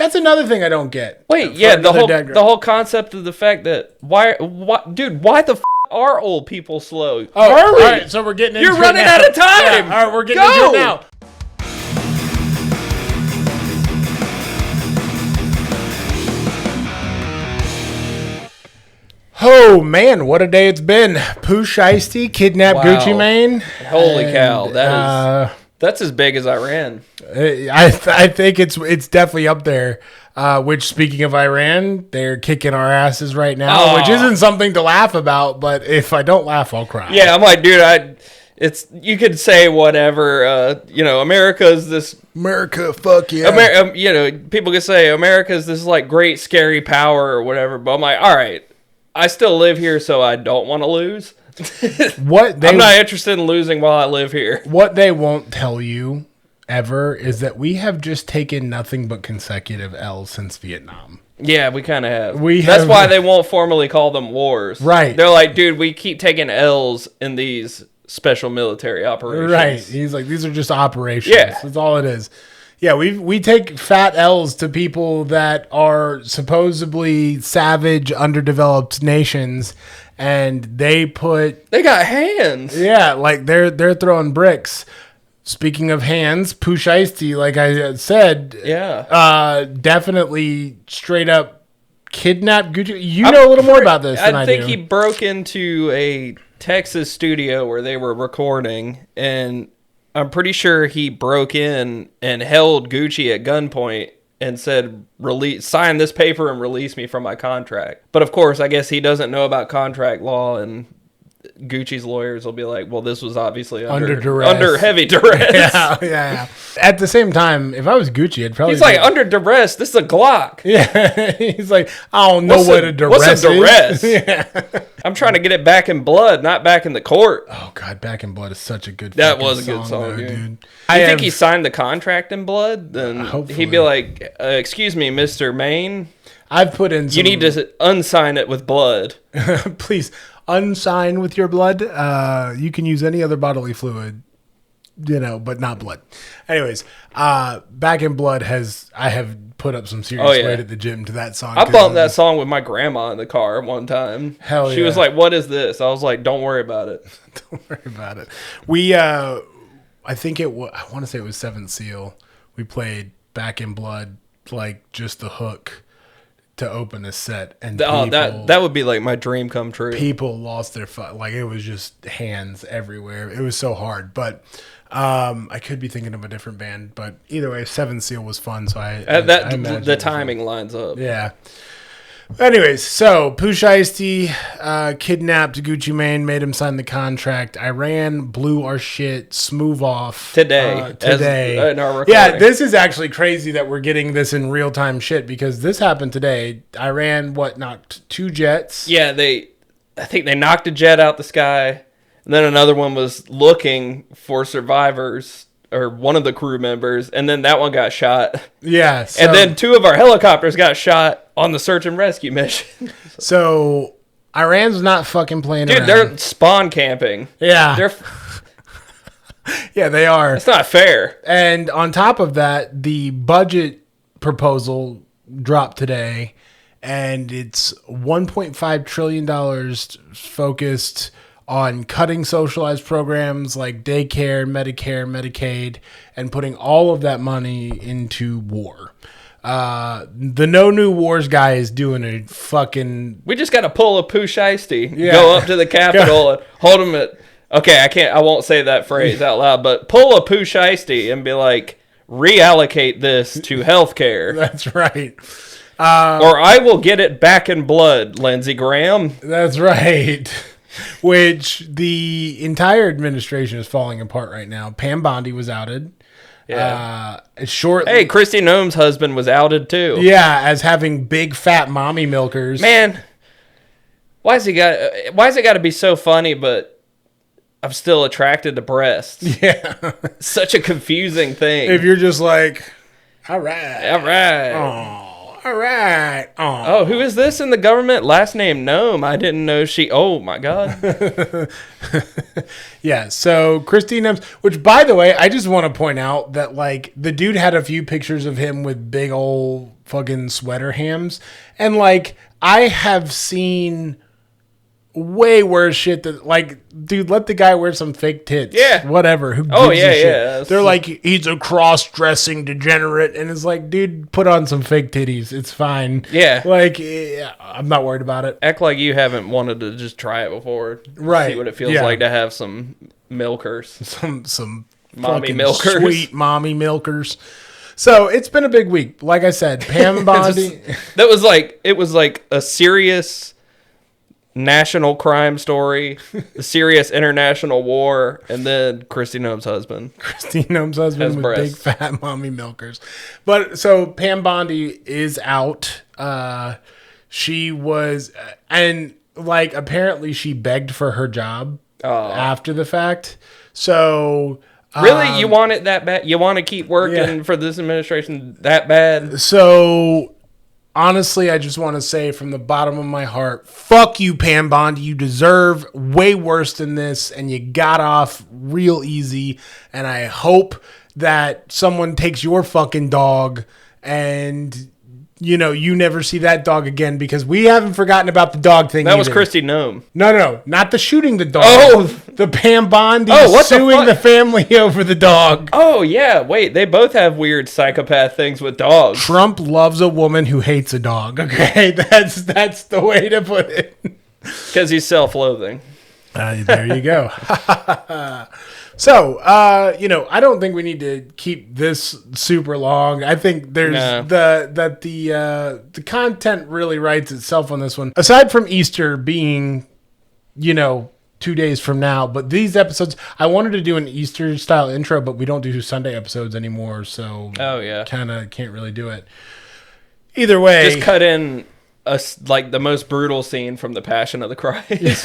That's another thing I don't get. Wait, yeah, the whole concept of the fact that why the f are old people slow? Oh, hurry! All right, so we're getting into You're running out of time. Yeah, all right, we're getting into it now. Oh man, what a day it's been! Pooh Shiesty kidnapped Gucci Mane. Holy cow! That's as big as Iran. I think it's definitely up there. Which, speaking of Iran, they're kicking our asses right now, which isn't something to laugh about. But if I don't laugh, I'll cry. Yeah, I'm like, dude, you could say whatever. America's this. America, fuck yeah. People could say America's this like great scary power or whatever. But I'm like, all right, I still live here, so I don't want to lose. I'm not interested in losing while I live here. What they won't tell you ever is that we have just taken nothing but consecutive L's since Vietnam. Yeah, we kind of have. That's why they won't formally call them wars. Right. They're like, dude, we keep taking L's in these special military operations. Right. He's like, these are just operations. Yeah. That's all it is. Yeah, we take fat L's to people that are supposedly savage, underdeveloped nations, and they got hands. Yeah, like they're throwing bricks. Speaking of hands, Pooh Shiesty, like I said, definitely straight up kidnapped Gucci. You know a little more about this than I do. I think he broke into a Texas studio where they were recording, and I'm pretty sure he broke in and held Gucci at gunpoint and said, sign this paper and release me from my contract. But of course, I guess he doesn't know about contract law, and Gucci's lawyers will be like, well, this was obviously under duress. Under heavy duress. Yeah. At the same time, if I was Gucci, I'd probably... He's like, under duress, this is a Glock. Yeah. He's like, I don't know what a duress is. What's a duress? Yeah. I'm trying to get it back in blood, not back in the court. Oh, God, Back in Blood is such a good That was a good song, dude. You think he signed the contract in blood? Then he'd be like, excuse me, Mr. Mane. I've put in some... You need to unsign it with blood. Please, unsign with your blood. You can use any other bodily fluid, but not blood. Anyways, Back in Blood I have put up some serious weight at the gym to that song. I bumped that song with my grandma in the car one time. Hell yeah. She was like, what is this? I was like, don't worry about it. Don't worry about it. We, I think I want to say it was Seventh Seal. We played Back in Blood, like just the hook to open a set, and that would be like my dream come true. People lost their like it was just hands everywhere. It was so hard, but I could be thinking of a different band. But either way, Seventh Seal was fun. So the timing lines up. Yeah. Anyways, so Pooh Shiesty kidnapped Gucci Mane, made him sign the contract. Iran blew our shit smooth off today. In our recording. Yeah, this is actually crazy that we're getting this in real time shit because this happened today. Iran knocked 2 jets. Yeah, I think they knocked a jet out the sky, and then another one was looking for survivors or one of the crew members, and then that one got shot. Yeah. And then 2 of our helicopters got shot on the search and rescue mission. So Iran's not fucking playing around. Dude, they're spawn camping. Yeah. Yeah, they are. It's not fair. And on top of that, the budget proposal dropped today, and it's $1.5 trillion focused on cutting socialized programs like daycare, Medicare, Medicaid, and putting all of that money into war. The No New Wars guy is doing a fucking... We just got to pull a Pooh Shiesty. Yeah. Go up to the Capitol and hold him at... Okay, I won't say that phrase out loud, but pull a Pooh Shiesty and be like, reallocate this to healthcare. That's right. Or I will get it back in blood, Lindsey Graham. That's right. Which the entire administration is falling apart right now. Pam Bondi was outed. Yeah. Hey, Kristi Noem's husband was outed too. Yeah, as having big fat mommy milkers. Man, why's it got to be so funny? But I'm still attracted to breasts. Yeah, such a confusing thing. If you're just like, all right. Oh. All right. Oh, who is this in the government? Last name Noem. I didn't know she... Oh, my God. Yeah, so Kristi Noem, which, by the way, I just want to point out that, like, the dude had a few pictures of him with big old fucking sweater hams. And like, I have seen way worse shit that, like, dude, let the guy wear some fake tits. Yeah. Whatever. Who gives a shit? They're like, he's a cross-dressing degenerate. And it's like, dude, put on some fake titties. It's fine. Yeah. Like, yeah, I'm not worried about it. Act like you haven't wanted to just try it before. Right. See what it feels like to have some milkers. Some mommy milkers. Sweet mommy milkers. So it's been a big week. Like I said, Pam Bondi. It was like a serious national crime story, a serious international war, and then Kristi Noem's husband. Kristi Noem's husband with breasts. big fat mommy milkers. But so Pam Bondi is out. She was, and like apparently she begged for her job after the fact. So really, you want it that bad? You want to keep working for this administration that bad? So honestly, I just want to say from the bottom of my heart, fuck you, Pam Bondi. You deserve way worse than this, and you got off real easy. And I hope that someone takes your fucking dog and, you know, you never see that dog again, because we haven't forgotten about the dog thing. That was Kristi Noem. No, not the shooting the dog. Oh, the Pam Bondi suing the family over the dog. Oh yeah, wait, they both have weird psychopath things with dogs. Trump loves a woman who hates a dog. Okay, that's the way to put it. Because he's self-loathing. There you go. So, you know, I don't think we need to keep this super long. I think there's the content really writes itself on this one. Aside from Easter being, you know, 2 days from now, but these episodes, I wanted to do an Easter style intro, but we don't do Sunday episodes anymore, so kind of can't really do it. Either way, just cut in like the most brutal scene from the Passion of the Christ.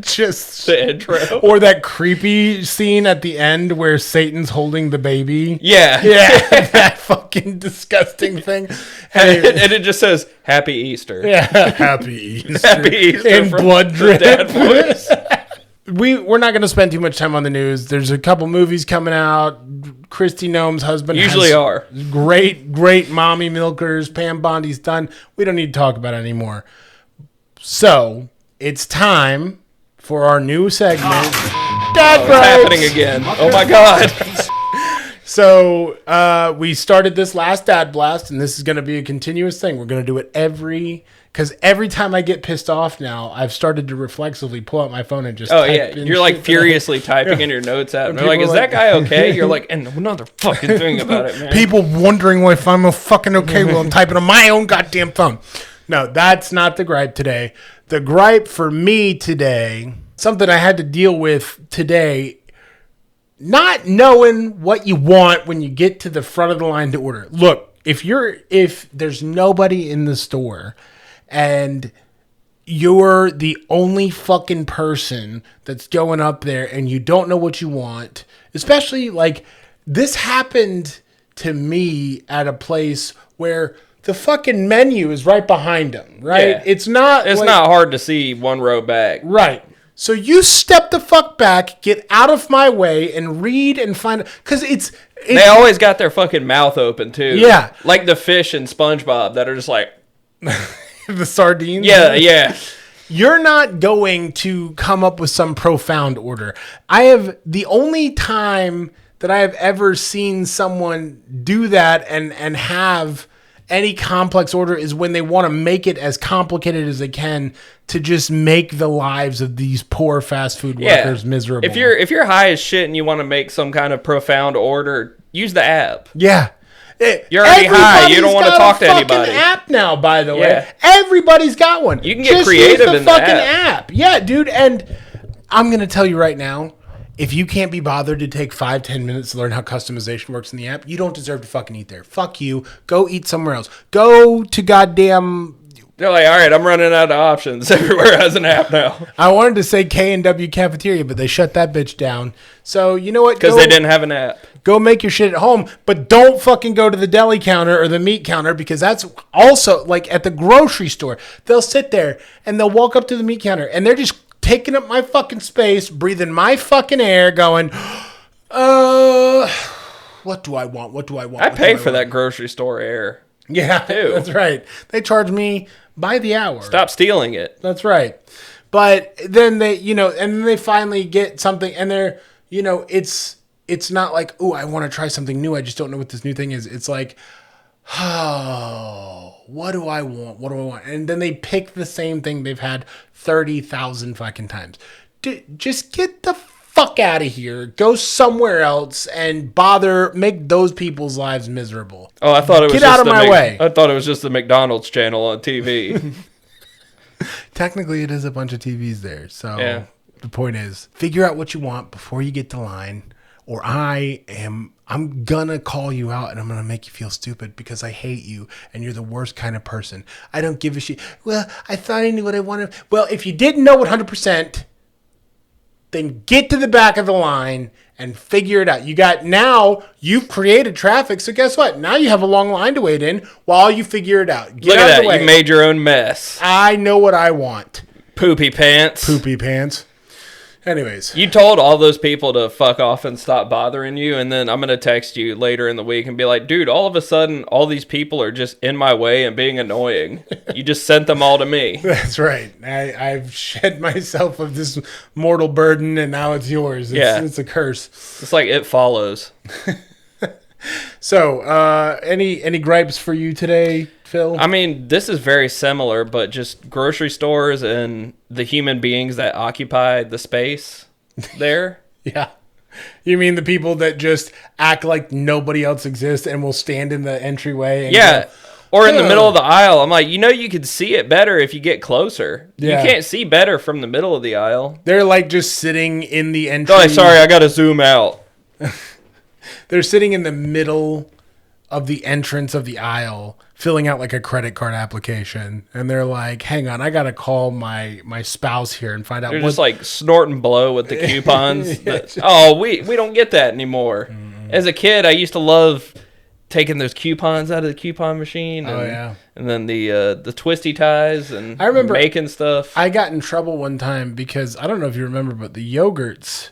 Just the intro, or that creepy scene at the end where Satan's holding the baby. Yeah, that fucking disgusting thing. And it just says Happy Easter. Yeah, Happy Easter. Happy Easter in blood drip. Dad voice. We're not going to spend too much time on the news. There's a couple movies coming out. Kristi Noem's husband usually are great mommy milkers. Pam Bondi's done. We don't need to talk about it anymore. So it's time for our new segment. Dad It's happening again. Oh my god. So we started this last Dad Blast, and this is going to be a continuous thing. We're going to do it because every time I get pissed off now, I've started to reflexively pull out my phone and just type in you're like shit furiously typing in your notes app. And they're like, is that guy okay? You're like, and another fucking thing about it, man. People wondering if I'm fucking okay while I'm typing on my own goddamn phone. No, that's not the gripe today. The gripe for me today, something I had to deal with today, not knowing what you want when you get to the front of the line to order. Look, if there's nobody in the store and you're the only fucking person that's going up there and you don't know what you want, especially like this happened to me at a place where the fucking menu is right behind them, right? Yeah. It's not hard to see one row back. Right. So you step the fuck back, get out of my way, and read and find... Because it's... They always got their fucking mouth open, too. Yeah. Like the fish in SpongeBob that are just like... the sardines? Yeah. You're not going to come up with some profound order. The only time that I have ever seen someone do that and have any complex order is when they want to make it as complicated as they can to just make the lives of these poor fast food workers miserable. If you're high as shit and you want to make some kind of profound order, use the app. Yeah. You're already high. You don't want to talk to anybody. App now, by the way. Yeah. Everybody's got one. You can get creative in the fucking app. Yeah, dude. And I'm going to tell you right now, if you can't be bothered to take 5-10 minutes to learn how customization works in the app, you don't deserve to fucking eat there. Fuck you. Go eat somewhere else. Go to goddamn... They're like, all right, I'm running out of options. Everywhere has an app now. I wanted to say K&W Cafeteria, but they shut that bitch down. So, you know what? Because they didn't have an app. Go make your shit at home, but don't fucking go to the deli counter or the meat counter, because that's also, like, at the grocery store. They'll sit there, and they'll walk up to the meat counter, and they're just taking up my fucking space, breathing my fucking air, going, what do I want? What do I want? I pay for that grocery store air. Yeah, too. that's right. They charge me by the hour. Stop stealing it. That's right. But then they, and then they finally get something, and they're, it's not like, oh, I want to try something new. I just don't know what this new thing is. It's like, oh, what do I want? What do I want? And then they pick the same thing they've had 30,000 fucking times. Just get the fuck out of here. Go somewhere else and make those people's lives miserable. Oh, I thought it was get just out of my way. I thought it was just the McDonald's channel on TV. Technically, it is a bunch of TVs there. So yeah. The point is, figure out what you want before you get to line, or I'm gonna call you out and I'm gonna make you feel stupid because I hate you and you're the worst kind of person. I don't give a shit. Well, I thought I knew what I wanted. Well, if you didn't know 100%, then get to the back of the line and figure it out. You've created traffic, so guess what? Now you have a long line to wait in while you figure it out. Look at that, you made your own mess. I know what I want. Poopy pants. Poopy pants. Anyways. You told all those people to fuck off and stop bothering you, and then I'm going to text you later in the week and be like, dude, all of a sudden, all these people are just in my way and being annoying. You just sent them all to me. That's right. I've shed myself of this mortal burden, and now it's yours. It's a curse. It's like It Follows. So, any gripes for you today, Phil? I mean, this is very similar, but just grocery stores and the human beings that occupy the space there. Yeah. You mean the people that just act like nobody else exists and will stand in the entryway? And or in the middle of the aisle. I'm like, you could see it better if you get closer. Yeah. You can't see better from the middle of the aisle. They're like just sitting in the entry. Oh, sorry, I got to zoom out. They're sitting in the middle of the entrance of the aisle, filling out like a credit card application. And they're like, hang on, I got to call my spouse here and find out. They're just like snorting blow with the coupons. We don't get that anymore. Mm-hmm. As a kid, I used to love taking those coupons out of the coupon machine. And then the twisty ties and I remember making stuff. I got in trouble one time because I don't know if you remember, but the yogurts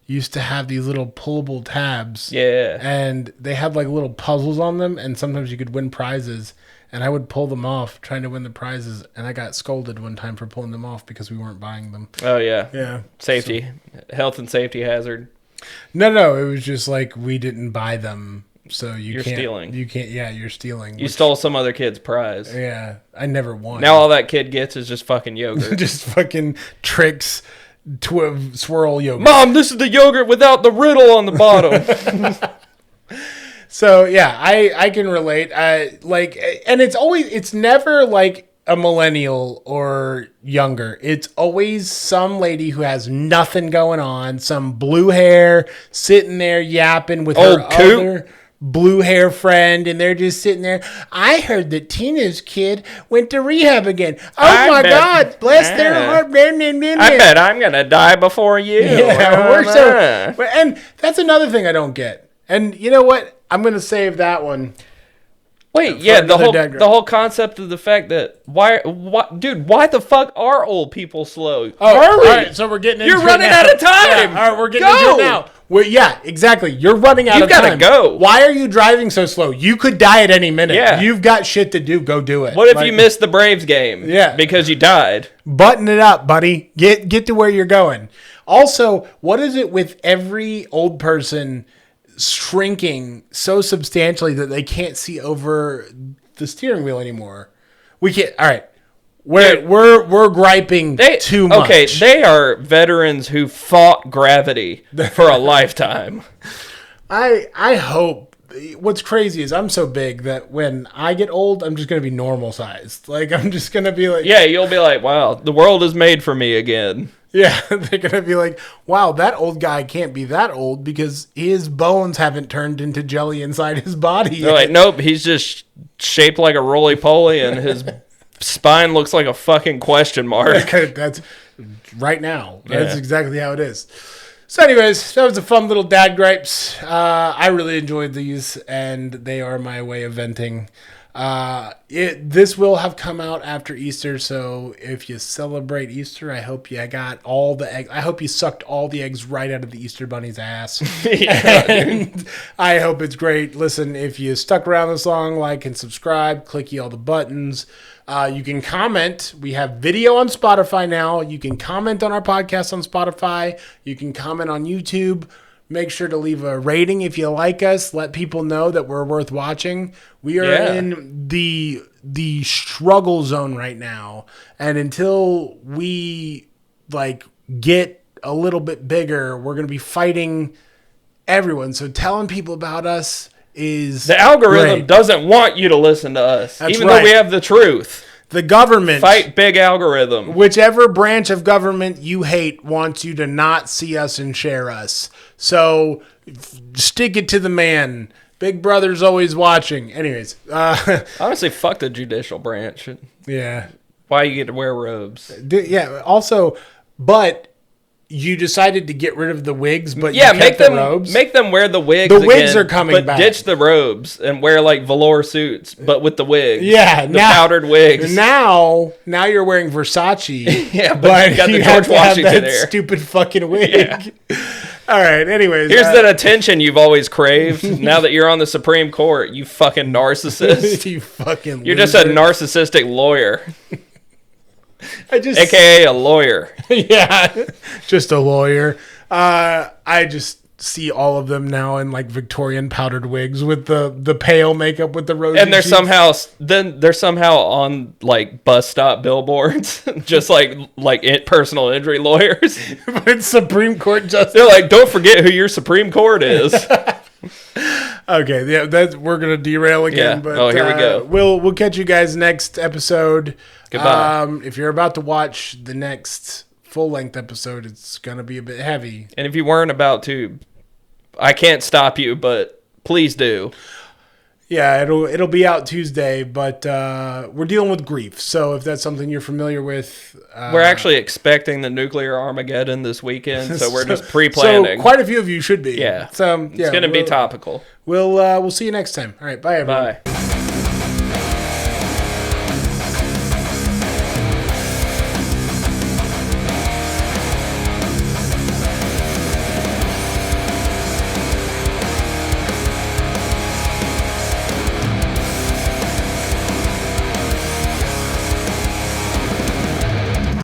used to have these little pullable tabs. Yeah. And they had like little puzzles on them, and sometimes you could win prizes. And I would pull them off trying to win the prizes, and I got scolded one time for pulling them off because we weren't buying them. Oh, yeah. Yeah. Safety. Health and safety hazard. No. It was just like we didn't buy them, so you're stealing. You can't. Yeah, you're stealing. You stole some other kid's prize. Yeah. I never won. Now all that kid gets is just fucking yogurt. Just fucking tricks. Swirl yogurt. Mom, this is the yogurt without the riddle on the bottom. So yeah, I can relate. And it's never like a millennial or younger. It's always some lady who has nothing going on, some blue hair sitting there yapping with her other blue hair friend, and they're just sitting there. I heard that Tina's kid went to rehab again. Oh my God, bless their heart. I bet I'm gonna die before you. Yeah, and that's another thing I don't get. And you know what? I'm gonna save that one. Wait, the whole concept of the fact that why the fuck are old people slow? Oh, all right, so we're getting into it now. You're running out of time. Yeah, all right, we're getting into it now. Yeah, exactly. You're running out of time. You've got to go. Why are you driving so slow? You could die at any minute. Yeah. You've got shit to do. Go do it. What if you missed the Braves game? Yeah. Because you died. Button it up, buddy. Get to where you're going. Also, what is it with every old person shrinking so substantially that they can't see over the steering wheel anymore? We can't. All right. We're griping too much. Okay, they are veterans who fought gravity for a lifetime. I hope. What's crazy is I'm so big that when I get old, I'm just going to be normal sized. Like, I'm just going to be like... Yeah, you'll be like, wow, the world is made for me again. Yeah, they're going to be like, wow, that old guy can't be that old because his bones haven't turned into jelly inside his body. They're like, nope, he's just shaped like a roly-poly and his spine looks like a fucking question mark. That's right now. That's exactly how it is. So anyways, that was a fun little dad gripes. I really enjoyed these, and they are my way of venting. This will have come out after Easter, so if you celebrate Easter, I hope you got all the eggs. I hope you sucked all the eggs right out of the Easter bunny's ass. And I hope it's great. Listen, if you stuck around this long, like and subscribe, clicky all the buttons. You can comment. We have video on Spotify now. You can comment on our podcast on Spotify. You can comment on YouTube. Make sure to leave a rating if you like us. Let people know that we're worth watching. We are in the struggle zone right now. And until we get a little bit bigger, we're going to be fighting everyone. So telling people about us is the algorithm great. Doesn't want you to listen to us, That's even right. though we have the truth. The government, fight big algorithm. Whichever branch of government you hate wants you to not see us and share us. So stick it to the man. Big Brother's always watching. Anyways, honestly, fuck the judicial branch. Yeah. Why you get to wear robes? Yeah. Also, but you decided to get rid of the wigs, but yeah, you kept the robes. Make them wear the wigs. The wigs again, are coming but back. Ditch the robes and wear velour suits, but with the wigs. Yeah, the powdered wigs. Now you're wearing Versace. Yeah, but you got the have George to have Washington that hair. stupid fucking wig. Yeah. All right. Anyways, here's that attention you've always craved. Now that you're on the Supreme Court, you fucking narcissist. You fucking. You're just a narcissistic lawyer. AKA a lawyer. Yeah, just a lawyer. I just see all of them now in Victorian powdered wigs with the pale makeup with the rosy and they're cheeks. somehow on bus stop billboards, just personal injury lawyers. But it's Supreme Court justice. They're don't forget who your Supreme Court is. Okay, yeah, we're gonna derail again. Yeah. But Here we go. We'll catch you guys next episode. Goodbye. If you're about to watch the next full-length episode, it's gonna be a bit heavy. And if you weren't about to, I can't stop you, but please do. Yeah, it'll be out Tuesday, but we're dealing with grief. So if that's something you're familiar with, we're actually expecting the nuclear Armageddon this weekend, so we're just pre-planning. So quite a few of you should be. Yeah. So yeah, it's going to be topical. We'll see you next time. All right, bye everyone. Bye.